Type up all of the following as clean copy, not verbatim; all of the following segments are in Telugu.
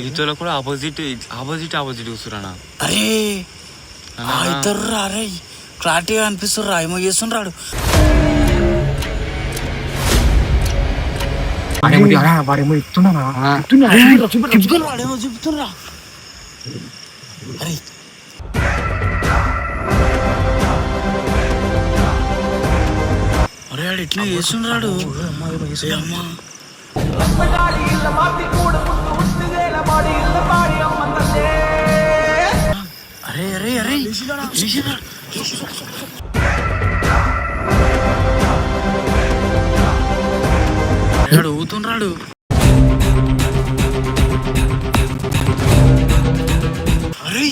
ఇతరులు కూడా ఆపోజిట్ కూర్చున్నా. అరే ఇద్దరు అరే క్లారిటీగా అనిపిస్తుర్రా, ఏమో చేస్తుండ్రాడు. వాడేమో చెప్తున్నా చెప్తున్నా. అరే అరే ఆడు ఇట్లా చేస్తుండ్రాడు. అరే అరే అరే ఊతుండ్రాడు. అరే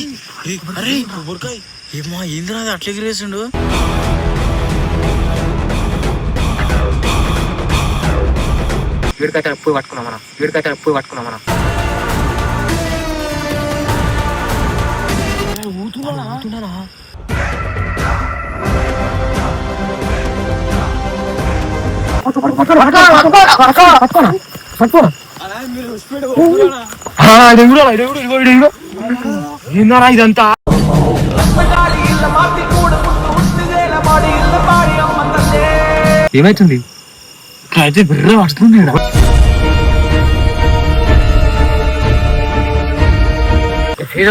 అరే ఏమా ఏంద్రా అట్లా ఎగిరేసిండు. వీడికైతే పోయి పట్టుకున్నాం మనం. ఏందన్నా ఇదంతా? ఏమైతుంది? అయితే బిర్ర వస్తుంది.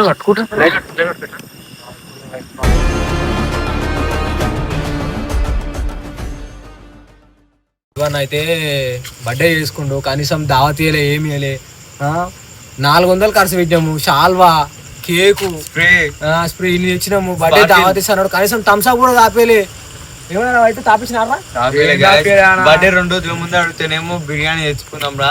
కట్టుకుంటా అయితే బర్త్డే చేసుకుండు, కనీసం దావతీయలే ఏమి ఇయలే. 400 ఖర్చు పెట్టాము. షాల్వా, కేకు, స్ప్రే ఇన్ని తెచ్చినాము. బర్త్డే దావతీస్తాడు, కనీసం థమ్స్అప్ కూడా తాపేలే. ఏమన్నా అయితే తాపించినారా? బర్త్డే 2 రోజుల ముందు అడిగితేనేమో బిర్యానీ తెచ్చుకున్నాం రా,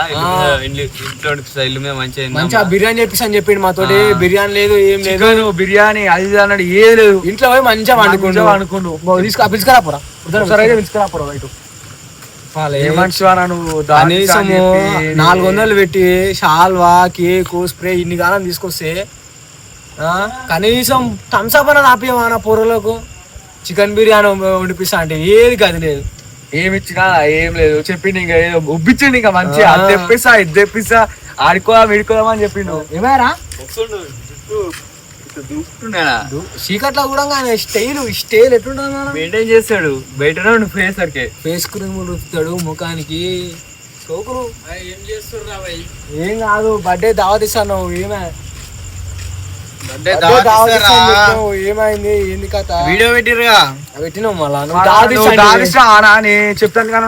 ఇంట్లో స్టైల్ మీద మంచిగా బిర్యానీ చెప్పేసి అని చెప్పిండు మాతోటి. బిర్యానీ లేదు, ఏం లేదు, బిర్యానీ అది అన్నాడు, ఏది లేదు. ఇంట్లో పోయి మంచిగా వండుకుండు. పిలుచుకురాపోరా, పిలుచుకురాపోరా. బయట కనీసము 400 పెట్టి షాల్వా, కేకు, స్ప్రే ఇన్ని కాలం తీసుకొస్తే కనీసం థమ్స్అప్ అన్న ఆపియమా పొరలకు. చికెన్ బిర్యానీ వండిపిస్తా అంటే ఏది గది లేదు, ఏమి ఇచ్చినా ఏం లేదు. చెప్పిండు ఇంకా ఏదో ఉబ్బిచ్చిండు, ఇంకా మంచిగా అది తెప్పిస్తా ఇది తెప్పిస్తా ఆడుకోదాం ఇడుకోదాం అని చెప్పిండు. ఏమైనా చీకట్లో కూడా స్టైల్ ఎట్లుంటుంది మెయింటైన్ చేస్తాడు. బయటనే ఫేస్ క్రీమ్ రుపుతాడు ముఖానికి. సోకులు ఏం చేస్తున్నా? ఏం కాదు, బర్త్డే దావతిస్తాను. ఏమైంది, ఏంది కథ? వీడియో పెట్టిరుగా, పెట్టినావు మళ్ళా. చెప్తాను కానీ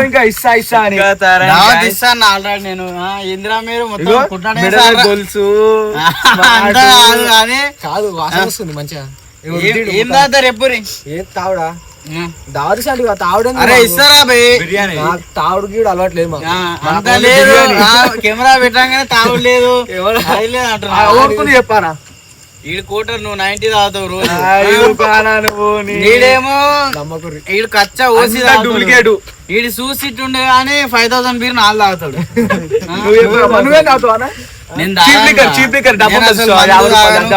ఇంకా ఇస్తా అని ఆల్రెడీ నేను ఇందిరా మీరు గొలుసు కాదు, వాసన వస్తుంది మంచిగా. ఏం తాగుతారు ఎప్పుడు? ఏం తావుడా? దావతి తావుడు తావుడు గీడు అలవాట్లేదు అంత లేదు. కెమెరా పెట్టగానే తావుడు లేదు చెప్పారా? ఈడు కోటర్ నువ్వు 90 తాగుతావు రోజు. నీడేమో ఈడు కచ్చా ఓసి డూప్లికేట్. ఈడు చూసిట్టు ఉండే కానీ 5000 బీర్ 4 తాగుతాడు.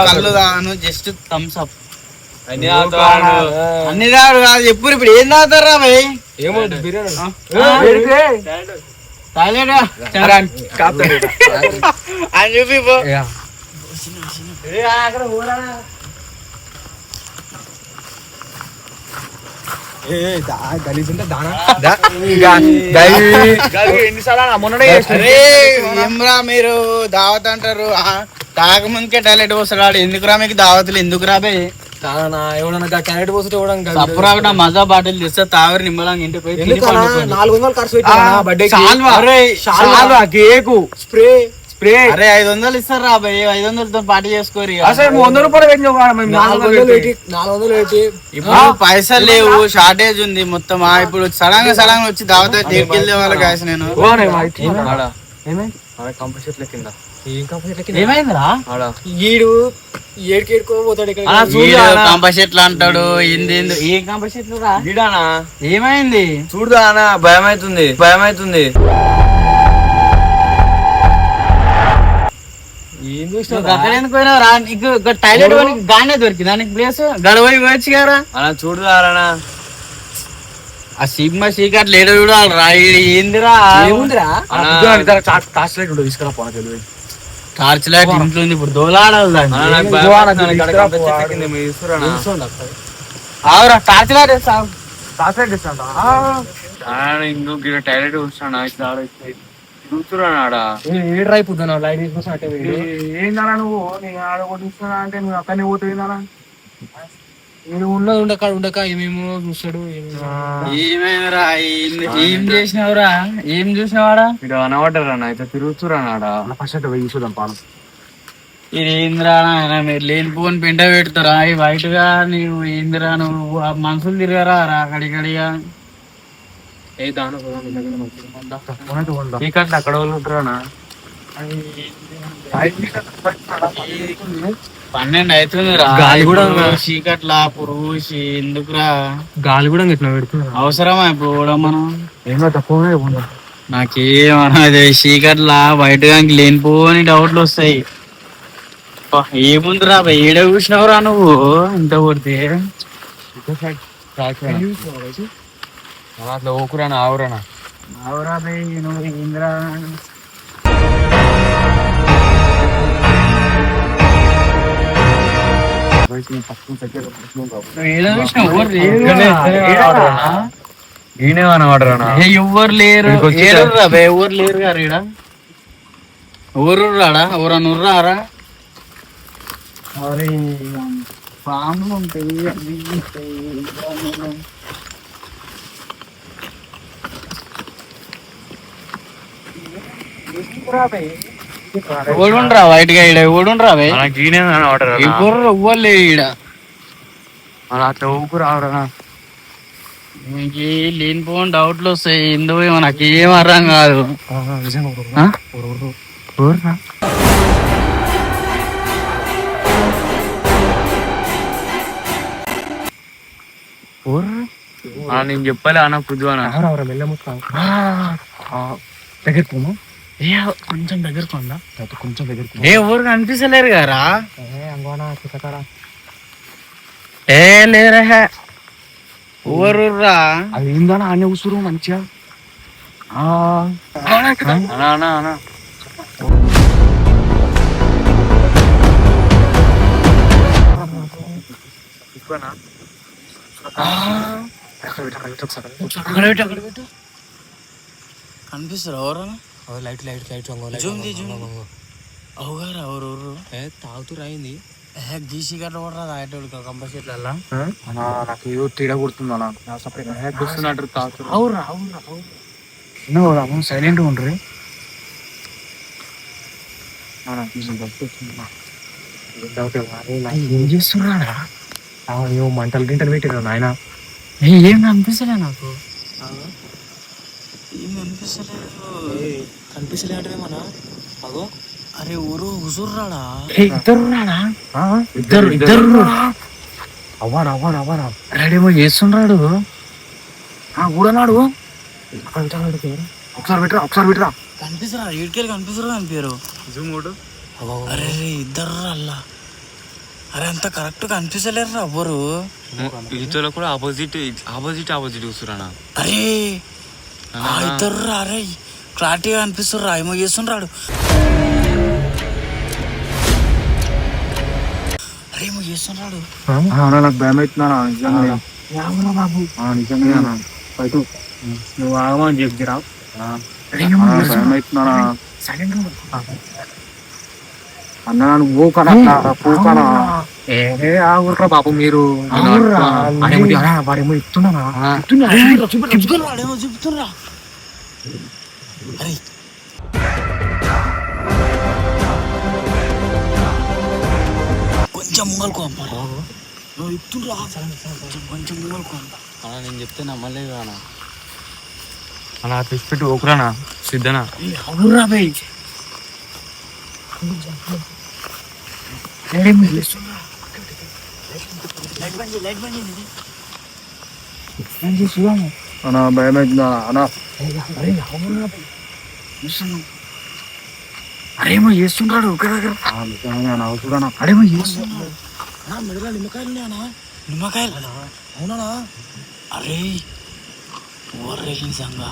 కళ్ళు తాను జస్ట్ థమ్స్ అప్ అన్ని రాడు కాదు. ఎప్పుడు ఇప్పుడు ఏం తాగుతారా భయ్? ఏమో అని చూపి ఏమ్రా మీరు దావత్ అంటారు, తాగముందుకే టాయిలెట్ పోస్తాడు. ఎందుకురా మీకు దావతులు? ఎందుకురా బే? మజా బాటిల్ తెస్తే తాగరు నిమ్మలంగా ఇంటికి పోయి 400 ఖర్చు కేకు స్ప్రే స్ప్రే. అరే 500 ఇస్తారా భయ్? 500తో పార్టీ చేసుకోరు. ఇప్పుడు పైసలు లేవు, షార్టేజ్ ఉంది మొత్తం. ఇప్పుడు సడన్ గా వచ్చి దావత్ తీసుకెళ్లే వాళ్ళ కాసి నేను ఏమైందిరా? ఈడు ఏడుకోపోతాడు కంప చెట్లు అంటాడు. ఏం కంప చెట్లు రా? ఏమైంది చూడదా అన్న? భయం అవుతుంది. ఏం నువ్వు చూసినావు అక్కడ ఎందుకు పోయినావు రా? నీకు టాయిలెట్ గానే దొరికిందా నీకు ప్లేస్? గడవై పోయొచ్చు కదా. అలా చూడదారనా ఆ సిగ్మా సీకట్లు ఏడో చూడాలి రా. ఏందిరా ఏముందిరా టార్చ్ లైట్ ఉంటుంది తీసుకురా పోనా తెలివి టార్చ్ లైట్ ఇంట్లో ఉంది, ఇప్పుడు దోలాడాలి దాన్ని. అవురా టార్చ్ లైట్ వేస్తావు. టార్చ్ లైట్ ఇస్తాను ఇంకొక టైలెట్ వస్తాను చూస్తున్నాడా ఏడు అయిపోతున్నా లైట్ తీసుకొస్తా అంటే ఏందన్నా నువ్వు నేను ఆడ కొట్టిస్తున్నా అంటే నువ్వు అక్కడనే పోతుందా ఉన్నది ఉండక ఏమేమో చూస్తాడు. ఏమైనా ఏం చేసినావురా? ఏం చూసినావాడా? ఇక్కడ అనవాడరా అయితే తిరుగుతురాడా ఫస్ట్ పోయి చూద్దాం పానం. ఇది ఏందిరా నాయన, మీరు లేనిపోని పెంట పెడతారా ఈ వైట్ గా? నీవు ఏందిరా నువ్వు? ఆ మనుషులు తిరగరా రా కడిగా? అక్కడ వాళ్ళు ఉంటారా? 12 అవుతుంది రా. గాలి కూడా చీకట్లా పురుగు ఎందుకురా? గాలి కూడా ఇట్లా పెడుతున్నా. అవసరమా ఇప్పుడు కూడా మనం? ఏమో తక్కువ నాకేమన్నది చీకట్లా బయట కానీ లేనిపోని డౌట్లు వస్తాయి. ఏముందిరా ఏడ చూసినావురా నువ్వు? ఇంత కొడితే అట్లా ఓకురానా ఆవురానా అవురా బే నువ్వు ఏందిరా? ఎవ్వరు లేరు ఎవరు లేరు గారు ఈడ. ఎవరు రాడా? ఎవరన్నా ఉర్రారా? అరే పాములు ఉంటాయి అవి ఉంటాయి. ఎవడుండ్రా వైట్ గా ఈడ? ఎవడుండ్రా బే? ఎవరు ఎవ్వరు లేరు ఈడ. అట్లా ఊకురు ఆవురా నీకు లేనిపోని డౌట్లు వస్తాయి. ఎందుకు ఏమో నాకు ఏం అర్థం కాదు. నేను చెప్పాలి అన్న పొద్దున దగ్గర పోను కొంచెం దగ్గరకు ఉందా? కొంచెం దగ్గర ఎవరు కనిపిస్తలేరు గారా? ఏ లేరా ఊరుర్రా. అది ఏందన్నా ఆనే ఉసురు మంచిగా కనిపిస్తారు ఎవరన్నా? లైట్ లైట్ లైట్ అవుగారా ఎవరు? తాగుతూ రాయింది గీసి గట్ల కూడా తాగేటోళ్ళు కంపల్సరీలల్లా. నాకు ఏదో తేడా కొడుతుందన్నట్టు తాగుతూ అవురా సైలెంట్ ఉండ్రి. ఏం చేస్తున్నాడా? ఏమో మంటలు గింటలు పెట్టినా నాయన. ఏం కనిపిస్తలే నాకు. ఏం కనిపిస్తలే అంటే మన అగో. అరే ఊరు హుజుర్రాడా? ఇద్దరు అవ్వడా రెడీమో చేస్తున్నాడు. కూడా నాడు ఒకసారి పెట్టరా కనిపిస్తారా? ఏడుకెళ్ళి కనిపిస్తారా? కనిపించారు. అరే ఇద్దరు అల్లా. అరే అంత కరెక్ట్ కనిపిస్తలేరు ఎవ్వరు. ఇతరులు కూడా ఆపోజిట్ చూస్తున్నా. అరే ఇద్దరు అరే క్లారిటీగా అనిపిస్తుర్రా. ఏమో చేస్తుండ్రాడు. అరే ఏమో చేస్తుండ్రాడు. నాకు భయం అవుతున్నా బాబు. నిజంగా నువ్వు ఆగమని చెప్తురా. భయం అవుతున్నా అన్న. నువ్వు పోకనా ఆగుర్రా బాబు మీరు. వాడేమో చెప్తున్నా. చెప్తున్నా. అరే కొంచెం ముంగల్కో చెప్తుండ్రా. కొంచెం ముంగల్కో నేను చెప్తే నమ్మలేదు అన్న. అలా తెచ్చి పెట్టి ఓకురానా సిద్ధనా. అవురా బై అన్నా భయం అవుతుందా అన్నా? అరేమో చేస్తుంటాడు ఒక దగ్గర అరేమో చేస్తున్నాడు నిమ్మకాయలు అవునా? అరే ఓర్రే నిజంగా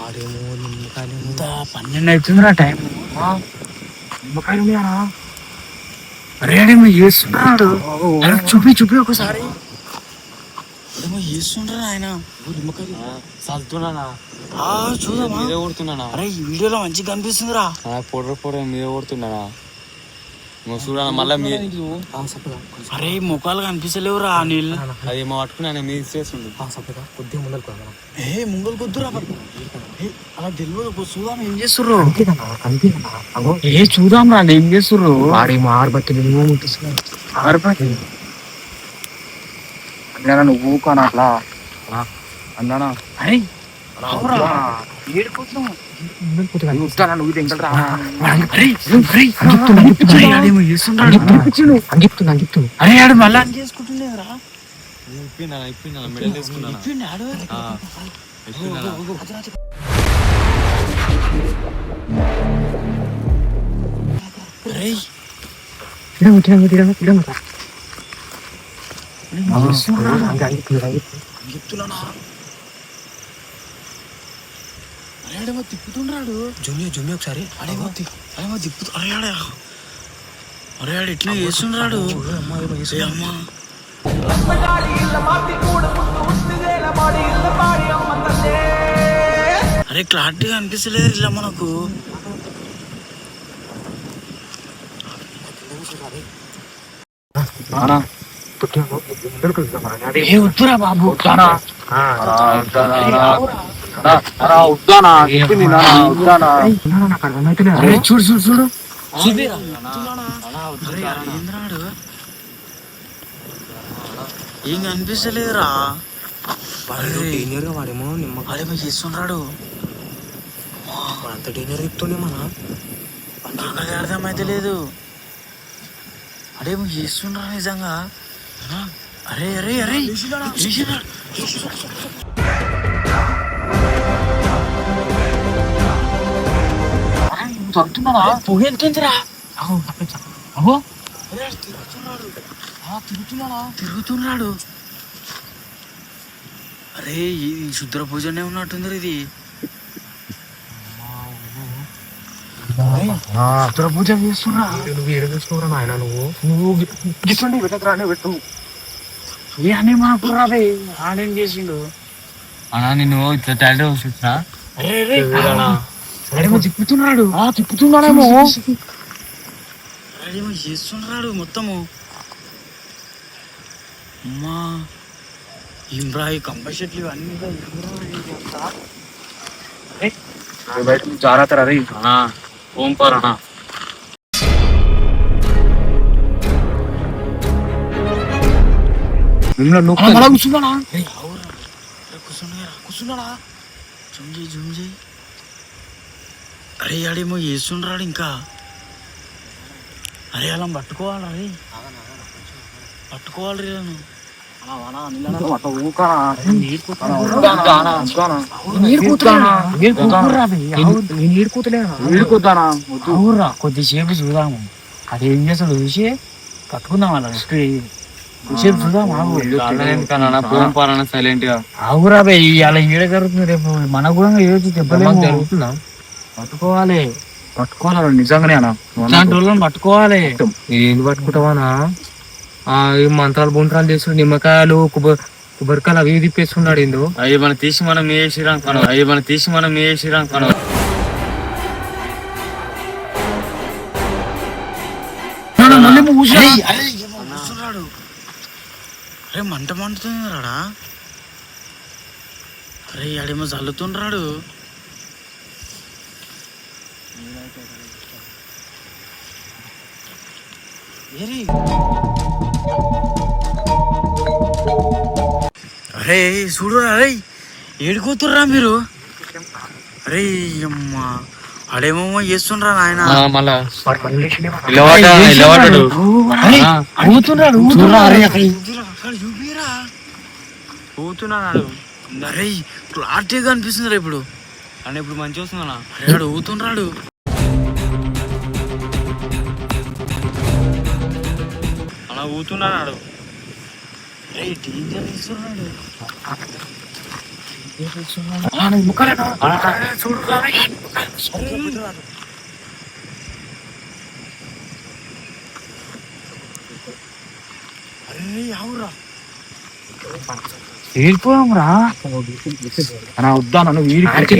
ఆడేమో నిమ్మకాయలు ఇంత 12 అవుతుందిరా టైం. నిమ్మకాయలు ఉన్నాయా? అరే అడేమో చేస్తున్నాడు. చూపి ఒకసారి. ఏమో చేస్తుండ్రా ఆయన నిమ్మకాయలు చల్లుతున్నానా చూద్దామా? మీద కొడుతున్నానా? అరే ఈ వీడియోలో మంచిగా కనిపిస్తుందిరా. పొడ మీద కొడుతున్నానా? చూడా మళ్ళా అరే ముఖాలు కనిపిస్తలేవురా నీళ్ళు. అది ఏమో పట్టుకుని ఆయన మీద చేస్తుండు. కొద్దిగా ముందరకు ముంగలు కొద్దురా అలా తెలియదు. చూద్దాం ఏం చేస్తుర్రు. చూద్దాం రా ఏం చేస్తుర్రు. వాడేమో ఆరుబత్తులు అన్నా నువ్వు కానా అట్లా అన్నానా అరే ఆడు మళ్ళా చేసుకుంటుండేరా. మెడల్ వేసుకున్నాను. అరేమో తిప్పుతుండ్రాడు. జుమ్మి ఒకసారి అరేమో తిప్పుతూ అరే ఆడు ఇట్లా చేస్తుండ్రాడు. అమ్మా అరే క్లారిటీగా అనిపిస్తలేదు ఇలా మనకు. వద్దురా బాబు చూడు చూడు చూడు ఏంద్రాడు ఏం కనిపిస్తలేదురా. వాడేమో వాడేమో చేస్తుండ్రాడు. అంత డేంజర్ చెప్తుండే నాకు అది అర్థమైతే లేదు. అడేమో చేస్తుండ్రా నిజంగా. అరే అరే అరే పొగ ఎంతుందిరా తిరుగుతున్నాడు. అరే ఇది శుద్ర పూజనే ఉన్నట్టుంది ఇది. పూజ చేస్తున్నా. నువ్వు ఏడ చూసుకోరా నాయన నువ్వు గిట్టుండి పెట్టరానే పెట్టు. అని మాకు రావే ఆడేం చేసిండు అన్నా నిన్ను ఇట్లా తేడా చూసినా అడేమో తిప్పుతున్నాడేమో అడేమో చేస్తున్నాడు మొత్తము. అమ్మా ఇమ్రా ఈ కంప చెట్లు అన్ని బయట జాగ్రత్త రే ఓంపార్ అన్నా. కూర్చున్నాడా జుంజీ. అరే ఆడేమో చేస్తుండ్రాడు ఇంకా. అరే అలా పట్టుకోవాలి కొద్దిసేపు చూద్దాము. అదేం చేస్తాడు చూసి పట్టుకుందాం అలా సేపు చూద్దాం. సైలెంట్ గా ఆగురా బే అలా ఏడ జరుగుతుంది. రేపు మన కూడా ఏదో దెబ్బలు జరుగుతుందా? పట్టుకోవాలి నిజంగానే అన్న ఇలాంటి వాళ్ళని పట్టుకోవాలి. ఏంది పట్టుకుంటావానా? ఈ మంత్రాలు బొంత్రాలు చేస్తుండే నిమ్మకాయలు కొబ్బరికాయలు అవి తిప్పేస్తున్నాడు. ఏందో అవి మనం తీసి మనం వేసిరాం కను కూర్చున్నాడు. అరే మంట మండుతుంది రాడా. అరే ఆడేమో చల్లుతుండ్రాడు. అరే చూడు అరే ఏడుకోతుర్రా మీరు. అరే అమ్మా ఆడేమో చేస్తుండ్రా నాయన. ఊతున్నాడు. అరే క్లారిటీగా అనిపిస్తుందిరా ఇప్పుడు. అని ఇప్పుడు మంచిగా వస్తుందా? అరే ఆడు ఊతుండ్రాడు. ఊతున్నాడు వెళ్ళిపోయాం రా అన్నా వద్దా నన్ను వీడికి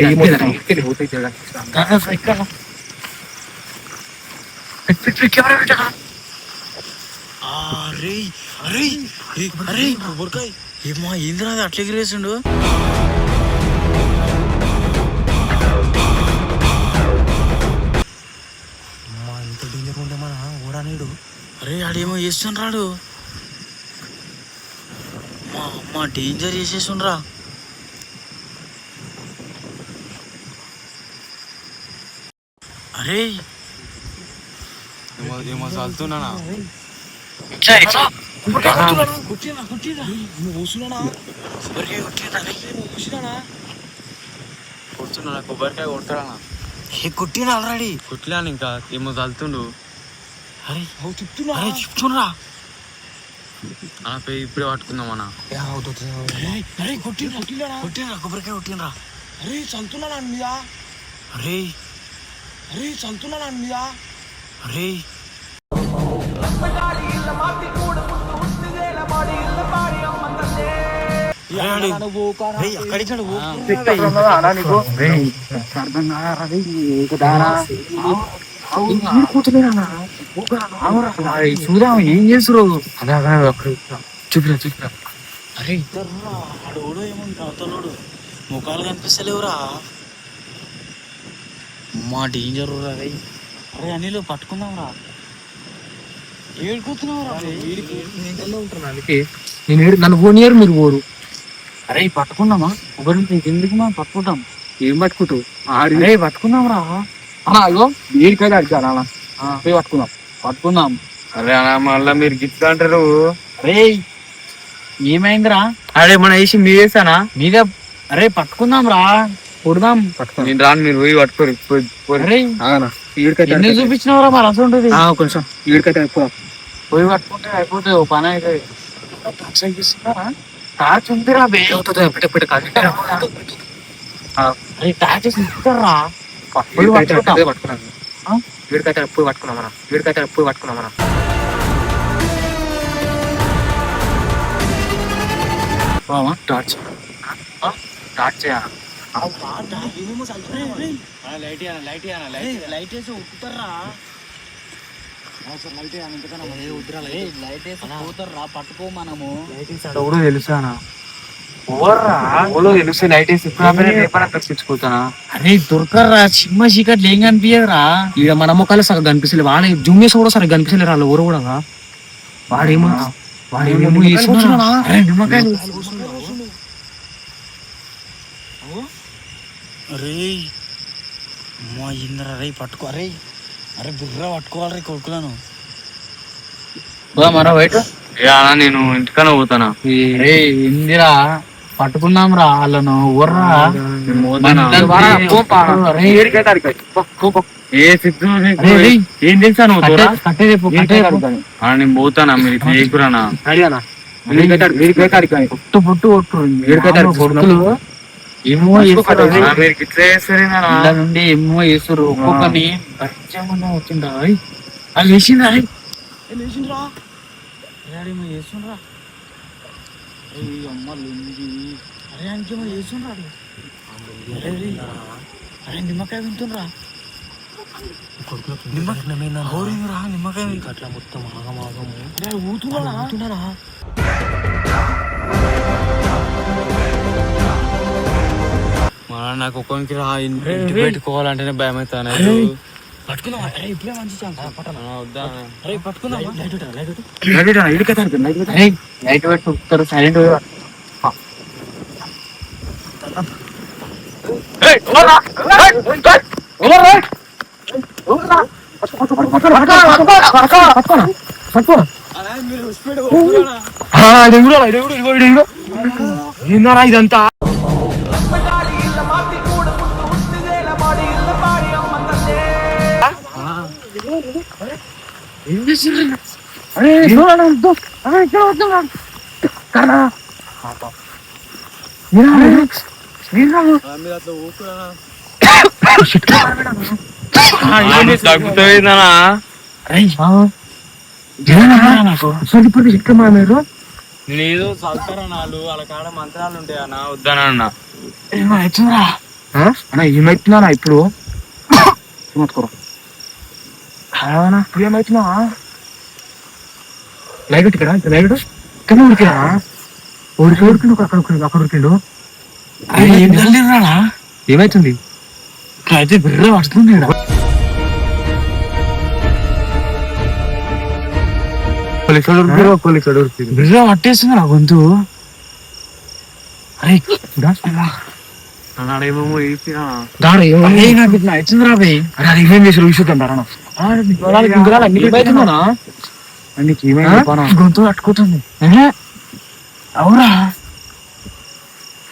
అరే అరే అరే ఏమో ఏందిరా అట్లా ఎగిరేసిండు ఇంత డేంజర్ ఉంటే మన ఓడానేడు. అరే ఆడేమో చేస్తుండ్రాడు మా అమ్మ డేంజర్ చేసేస్తుండ్రా అరే ఏమో చల్తున్నానా కొడుతున్నా కొబ్బరికాయ కొడతాడా కొట్టినా ఆల్రెడీ కొట్టినాను ఇంకా ఏమో చల్తుండు అరే చెప్తున్నా ఇప్పుడే పట్టుకుందాం అన్న కొట్టినరా కొబ్బరికాయ కొట్టినరా అరే చల్తున్నా నా మీద, అరే అరే చల్తున్నా నా మీద. అరే చూద్దాం ఏం చేస్తురు చూపిరా చూపిరా. అరే ఆడోడు ఏముంది అవతలోడు ముఖాలు కనిపిస్తలేవురా మా డేంజర్ రా రే. అరే అనిల్ పట్టుకుందాం రా ఏడుకుతున్నావురా నేను నన్ను పోనీయరు మీరు పోరు. అరే పట్టుకున్నామా ఒకరి ఎందుకు మనం పట్టుకుంటాం. ఏం పట్టుకుంటావు అరే పట్టుకుందాం రా అయ్యో వీడికైతే అడిగాను అలా పోయి పట్టుకుందాం. అరే అలా మళ్ళా మీరు గిట్లా అంటారు. అరే ఏమైందిరా అరే మన వేసి మీ వేసానా మీద. అరే పట్టుకుందాం రా కొడదాం నేను రాను మీరు పోయి పట్టుకోరు. ఎన్ని చూపించినవరా మరి అసలు ఉంటుంది కొంచెం వీడికైతే పోయి పట్టుకుంటే అయిపోతుంది ఓ పని అయితే. టార్చ్ ఉందిరా టార్చ్ ఇస్తారా పట్టుకున్నాం వీడికైతే ఎప్పుడు పట్టుకున్నాం మనం టార్చ్ టార్చ్ లైట్ వేసి ఉప్పుతారా పట్టుకో మనము కూడా తెలుసానా తెలుసు లైట్ వేసి తెప్పించుకుంటానా. అరే దొరకరా చిమ్మ చీకట్లు ఏం కనిపించదురా. ఇక మన మొక్కలు సరిగ్గా కనిపిస్తలే వాడు జూమ్ చేసి కూడా సరిగ్గా కనిపిస్తలే వాళ్ళు ఊరు కూడా వాడేమో నిమ్మకాయలు. అరే మా ఇంద్ర రే పట్టుకో అరే అరే బుర్ర పట్టుకోవాలి రే కొడుకులను మరో బయట నేను ఇంటికన్నా పోతానా. ఇందిరా పట్టుకున్నాం రా వాళ్ళను ఊర్రా ఏం చేశాను నేను పోతానా మీరు చేయకురానా పుట్టు పుట్టు కొట్టురు ఏమో నుండి ఏమో చేస్తారు ఒక్కొక్కని పరిచయం వచ్చిందా అది వేసిందా లేచిండ్రా ఏమో చేస్తుండ్రా అమ్మ లుంగి అరే అంకేమో చేస్తుండ్రా అరే నిమ్మకాయ వింటుండ్రా నిమ్మకాయ అట్లా మొత్తం ఆగమాగము ఊతున్నారా నాకు ఒక్కొనికి రా ఇంటి పెట్టుకోవాలంటేనే భయం అవుతాను. పట్టుకుందాం ఇప్పుడే మంచి లైట్ పెట్టుకుంటారు సైలెంట్ ఇదంతా తగ్గుతుందనా మీరు లేదు చదువుతారా నాలు వాళ్ళ కాడ మంత్రాలు ఉంటాయి అన్న వద్దనన్నా ఏమవుతుందా అన్న ఏమవుతుందా ఇప్పుడు ఏమట్టుకోరా ఏమవుతున్నా లైట్ ఇక్కడ లైట్ ఇక్కడ ఉడికినా ఉడికిండు అక్కడ ఉడికిండు ఏమైతుంది ఇక్కడ అయితే బిర్ర పడుతుంది బిర్ర పట్టేస్తుంది నా గొంతు అరే వచ్చిందిరా భయ్ అరే అది ఏమేం చేసి చూసుకుంటారా గొంతు పట్టుకుంటుంది అవురా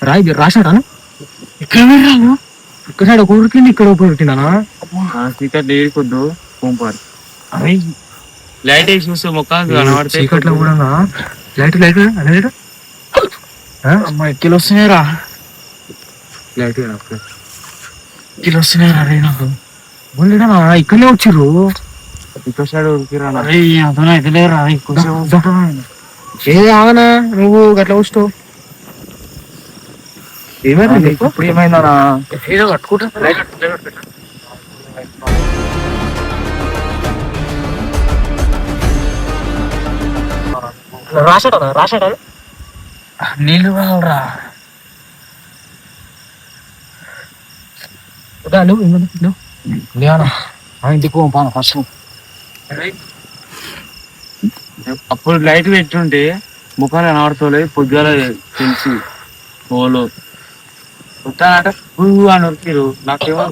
రాయి రాశాడా ఇక్కడ రాను ఇక్కడ సైడ్ ఒక ఉరికింది ఇక్కడ ఒక ఉరికిందా కొద్దు పంపారు అరే లైట్ వేసి చూస్తే మొక్క చీకట్లో కూడా లైట్ లైట్ అదే అమ్మా ఎక్కిలు వస్తున్నాయిరా లైట్ ఎక్కిలు వస్తున్నాయిరా అరే నాకు బోలేడా ఇక్కడనే వచ్చిర్రు ఇక్కడ సైడ్ ఉరికిరా అరే అతను అయితే లేరా ఏ ఆగనా నువ్వు గట్లా వస్తావు ఏమైంది ఇప్పుడు ఏమైందా ఏదో కట్టుకుంటా రాశాడా నీళ్ళు కావాలరా ఇంటికి పోను ఫస్ట్ అప్పుడు లైట్ పెట్టుంటే ముఖాలు కనబడుతోలే పొద్దుగాల తెలిసి పోలో వస్తానంటే పువ్వు అని ఉరికిరు నాకేమో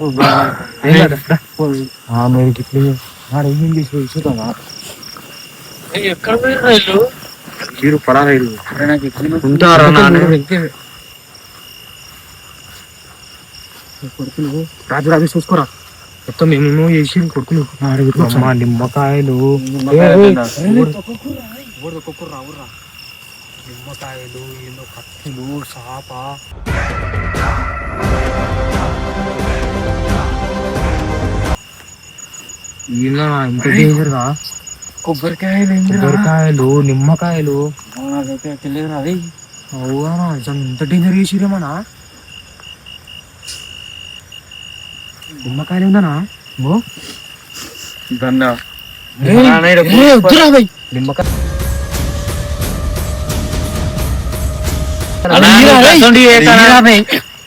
ఎక్కడ పోయినా ఇల్లు మీరు పరారు ఉంటారా కొడుకులు రాజు రాజు చూసుకోరా మొత్తం మేము చేసి కొడుకులు నిమ్మకాయలు నిమ్మకాయలు ఏదో కత్తులు సాప ఇంత డేంజర్ గా కొబ్బరికాయలు నిమ్మకాయలు అది అవునా ఇంత డేంజర్ చేసిరేమన్నా నిమ్మకాయలు ఉందనా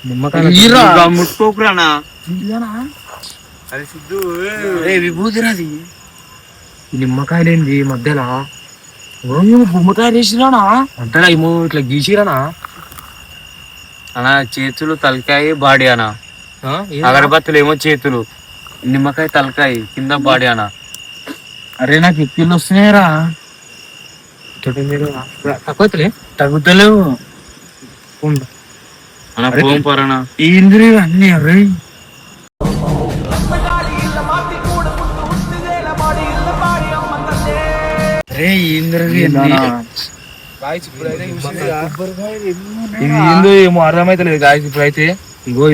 నిమ్మకాయ ముట్టుకోకురానా అది సిద్ధు విభూతిరాది నిమ్మకాయలేంది మధ్యలో నిమ్మకాయలు వేసిరానా అంతలా ఏమో ఇట్లా గీసిరానా అనా చేతులు తలకాయ బాడీ అనా అగరబత్తులు ఏమో చేతులు నిమ్మకాయ తలకాయ కింద బాడీ అనా అరే నాకు ఎక్కిళ్ళు వస్తున్నాయిరా తక్కువలే తగ్గుతలేవు అనా ఫోన్ పరనా ఏంద్రీ అన్ని అరే ఏందో ఏమో అర్థమైతలేదు గాయస్ ఇప్పుడైతే ఇంకో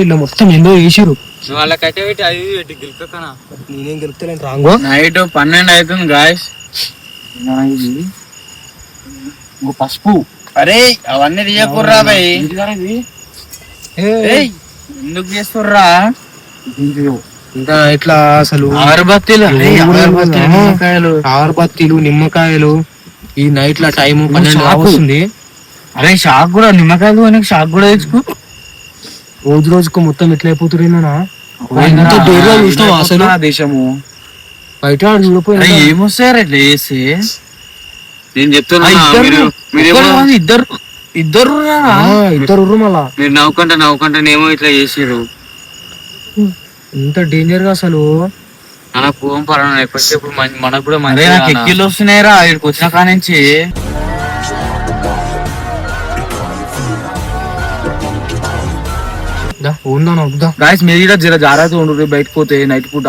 ఇలా మొత్తం ఏందో వేసిరు వాళ్ళకైతే గెలుపుకనా నేనేం గెలుపుతలేను రాంగో నైట్ 12 అవుతుంది గాయస్ ఇంకో పసుపు అరే అవన్నీ తీయకుర్రా భయ్ ఎందుకు చేస్తుర్రా ఇంకా ఇట్లా అసలు అగరబత్తీలు నిమ్మకాయలు ఈ నైట్ లా టైం 12 వస్తుంది. అరే షాక్ కూడా నిమ్మకాయలు అని షాక్ కూడా తెచ్చుకో రోజు రోజుకు మొత్తం ఎట్లా అయిపోతున్నా అసలు దేశము బయట చూడిపోయినా ఏమొస్తాయారు ఎట్లా చేసి నేను చెప్తున్నా ఇద్దరు మళ్ళా మీరు నవ్వుకుంటానేమో ఇట్లా చేసారు ఇంత డేంజర్ గా అసలు అలా పోం పరాను ఎప్పటికప్పుడు మనకు కూడా మంచి నాకు ఎక్కిళ్ళు వస్తున్నాయిరా ఇక్కడికి వచ్చిన కానించి గాయస్ మీరు జర జాగ్రత్త ఉండు బయటకు పోతే నైట్ పూట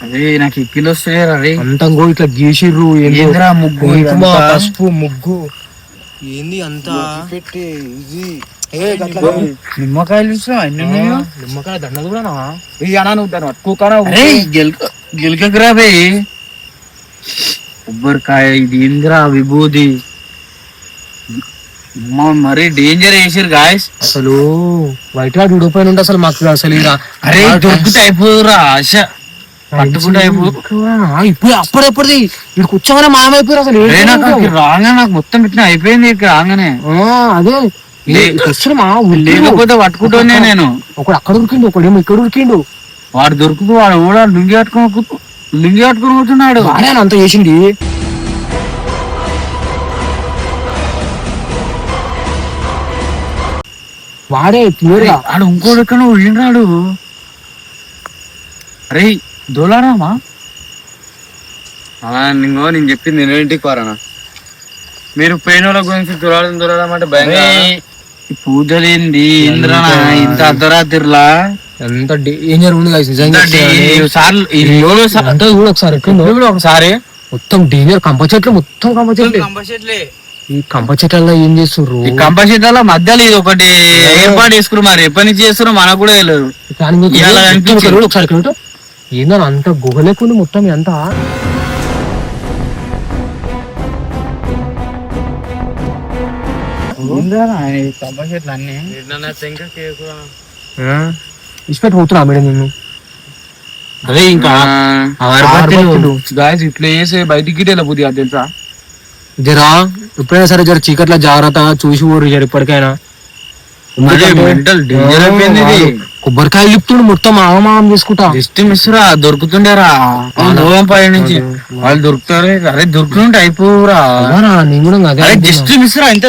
అరే నాకు ఎక్కిలు వస్తాయి అరే. అంతా ఇట్లా గీసిర్రు ఏందిరా ముగ్గు కుంకుమ, ఇదంతా? పసుపు ముగ్గు ఏంది అంతా పెట్టి ఇది నిమ్మకాయలు చూసినా అన్ని ఉన్నాయో. నిమ్మకాయ దండలు కూడా ఈ అనా నువ్వు దాన్ని పట్టుకోకరా అరే గిలకరా బే కొబ్బరికాయ ఇది ఏందిరా విభూది అమ్మా, మరీ డేంజర్ వేసారు గాయస్. అసలు వైట్ వాడు ఉడిపోయిన ఉంటే అసలు మాకు అసలు అరే దొరికితే అయిపోదురా ఆశ పట్టుకుంటే అయిపో. ఇప్పుడు అప్పుడెప్పుడుది ఇక్కడికి వచ్చామనే మామైపోయారు అసలు అరే నాకు అక్కడికి రాగానే నాకు మొత్తం ఇట్లా అయిపోయింది ఇక్కడ రాగానే. అదే వచ్చిన మా లేకపోతే పట్టుకుంటానే నేను. ఒకడు అక్కడ ఉరికిండు ఒకడేమో ఇక్కడ ఉరికిండు వాడు దొరుకుతూ వాడు కూడా లుంగి కట్టుకొని కూర్చున్నాడు. వాడే అంత చేసింది వాడే క్లియర్ గా ఆడు ఇంకోటి ఎక్కడ వెళ్ళినాడు. అరే దోలారామా నింగో నేను చెప్పింది ఎన్నింటికి వారనా మీరు పోయిన వాళ్ళ గురించి దొరడం అంటే భయంగా. ఈ పూజలేంది ఇంద్రనా ఇంత అర్ధరాత్రిలా ఎంత డేంజర్ ఉంది guys, నిజంగా సార్లు అంటే కూడా ఒకసారి ఎట్లుందో ఒకసారి మొత్తం డేంజర్ కంప చెట్లు మొత్తం కంప చెట్లే ఈ కంప చెట్లలో ఏం చేస్తుర్రు ఈ కంప చెట్ల మధ్యలో ఇది ఒకటి ఏర్పాటు చేసుకున్నారు. మరి ఎప్పటి నుంచి చేస్తున్నారు మనకు కూడా తెలియదు. ఇలా అనిపించింది. ఒకసారి ఇక్కడ ఏందని అంత గుహ లేకుండా మొత్తం ఎంత కంప చెట్లు అన్ని ఇష్టపెట్టి పోతున్నా మేడం నిన్ను అదే ఇంకా అగరబత్తులు. గాయస్ ఇట్లా వేసే బయటికి గిట్టే బుద్ధి అది తెలుసా. జరా ఎప్పుడైనా సరే జర చీకట్ల జాగ్రత్త చూసి ఊరు జర ఇప్పటికైనా. మెంటల్ డేంజర్ అయిపోయింది ఇది. కొబ్బరికాయ లిప్తుడు మొత్తం ఆగమాగం తీసుకుంటా జస్ట్ మిస్ రా దొరుకుతుండేరా లోకం పై నుంచి వాళ్ళు దొరుకుతారు. అరే దొరుకుతుంటే అయిపోరా నేను కూడా అదే జస్ట్ మిస్ రా ఇంత